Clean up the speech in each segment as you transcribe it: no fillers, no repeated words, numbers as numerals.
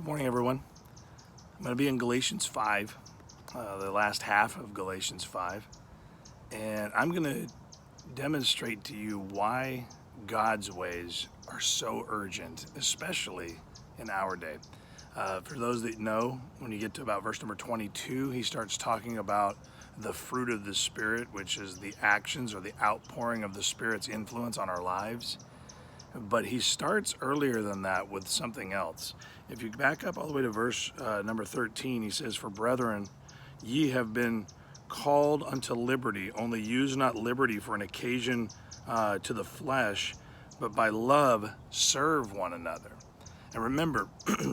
Good morning, everyone. I'm going to be in Galatians 5, the last half of Galatians 5, and I'm going to demonstrate to you why God's ways are so urgent, especially in our day. For those that know, when you get to about verse number 22, he starts talking about the fruit of the Spirit, which is the actions or the outpouring of the Spirit's influence on our lives. But he starts earlier than that with something else. If you back up all the way to verse number 13, he says, "For brethren, ye have been called unto liberty, only use not liberty for an occasion to the flesh, but by love serve one another." And remember,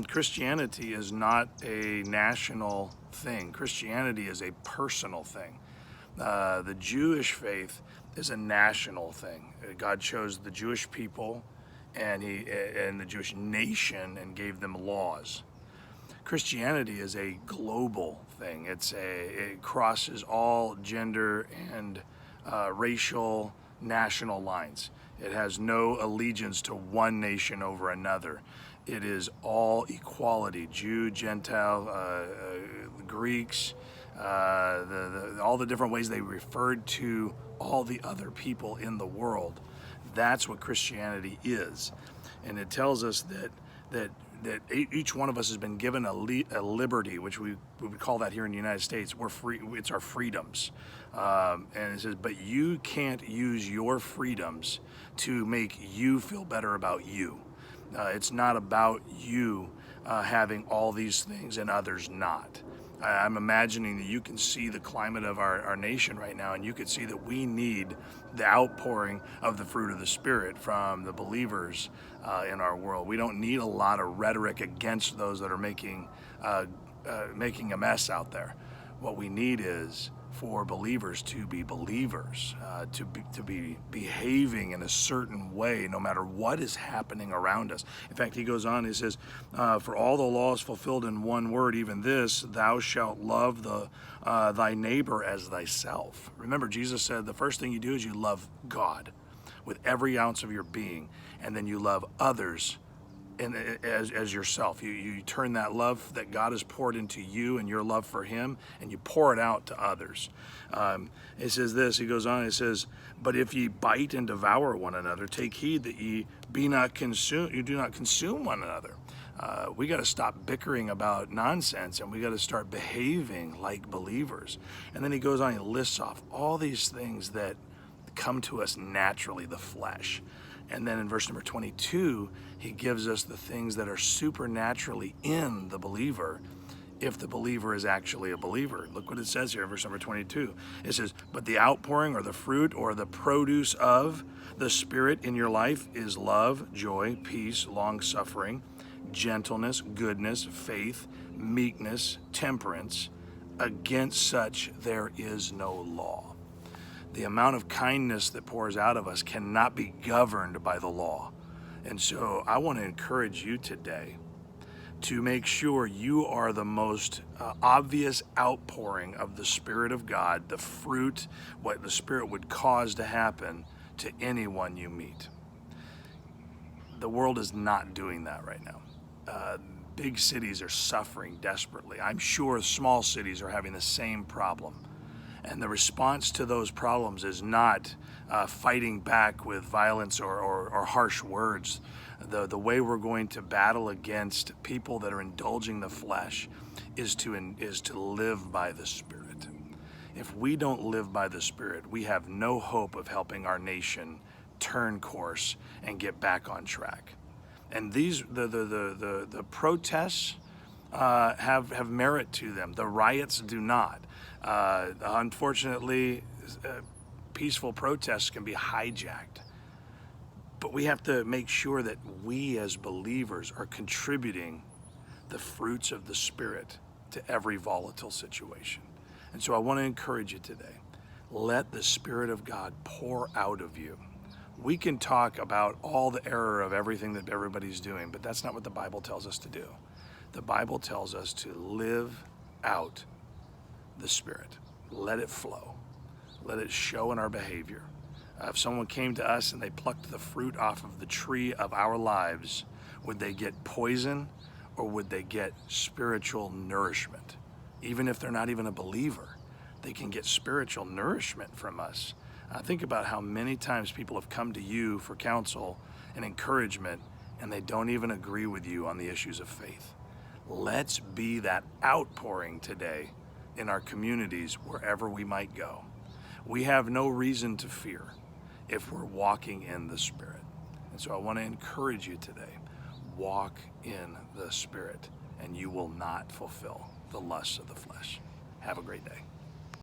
Christianity is not a national thing. Christianity is a personal thing. The Jewish faith is a national thing. God chose the Jewish people and the Jewish nation and gave them laws. Christianity is a global thing. It crosses all gender and racial, national lines. It has no allegiance to one nation over another. It is all equality: Jew, Gentile, Greeks, all the different ways they referred to all the other people in the world. That's what Christianity is. And it tells us that each one of us has been given a liberty, which we would call that here in the United States. We're free. It's our freedoms. And it says, but you can't use your freedoms to make you feel better about you. It's not about you having all these things and others not. I'm imagining that you can see the climate of our nation right now, and you can see that we need the outpouring of the fruit of the Spirit from the believers in our world. We don't need a lot of rhetoric against those that are making a mess out there. What we need is for believers to be believers, to be behaving in a certain way no matter what is happening around us. In fact, he goes on, he says, for all the laws fulfilled in one word, even this, thou shalt love thy neighbor as thyself. Remember, Jesus said the first thing you do is you love God with every ounce of your being, and then you love others as yourself. You turn that love that God has poured into you and your love for him, and you pour it out to others. It says this, he goes on, it says, but if ye bite and devour one another, take heed that ye do not consume one another. We got to stop bickering about nonsense, and we got to start behaving like believers. And then he goes on, he lists off all these things that come to us naturally, the flesh. And then in verse number 22, he gives us the things that are supernaturally in the believer, if the believer is actually a believer. Look what it says here in verse number 22. It says, but the outpouring or the fruit or the produce of the Spirit in your life is love, joy, peace, long-suffering, gentleness, goodness, faith, meekness, temperance. Against such there is no law. The amount of kindness that pours out of us cannot be governed by the law. And so I want to encourage you today to make sure you are the most obvious outpouring of the Spirit of God, the fruit, what the Spirit would cause to happen to anyone you meet. The world is not doing that right now. Big cities are suffering desperately. I'm sure small cities are having the same problem. And the response to those problems is not fighting back with violence or harsh words. The way we're going to battle against people that are indulging the flesh is to live by the Spirit. If we don't live by the Spirit, we have no hope of helping our nation turn course and get back on track. And the protests have merit to them. The riots do not. Unfortunately, peaceful protests can be hijacked. But we have to make sure that we as believers are contributing the fruits of the Spirit to every volatile situation. And so I want to encourage you today. Let the Spirit of God pour out of you. We can talk about all the error of everything that everybody's doing, but that's not what the Bible tells us to do. The Bible tells us to live out the Spirit. Let it flow. Let it show in our behavior. If someone came to us and they plucked the fruit off of the tree of our lives, would they get poison or would they get spiritual nourishment? Even if they're not even a believer, they can get spiritual nourishment from us. Think about how many times people have come to you for counsel and encouragement, and they don't even agree with you on the issues of faith. Let's be that outpouring today in our communities wherever we might go. We have no reason to fear if we're walking in the Spirit. And so I want to encourage you today, walk in the Spirit, and you will not fulfill the lusts of the flesh. Have a great day.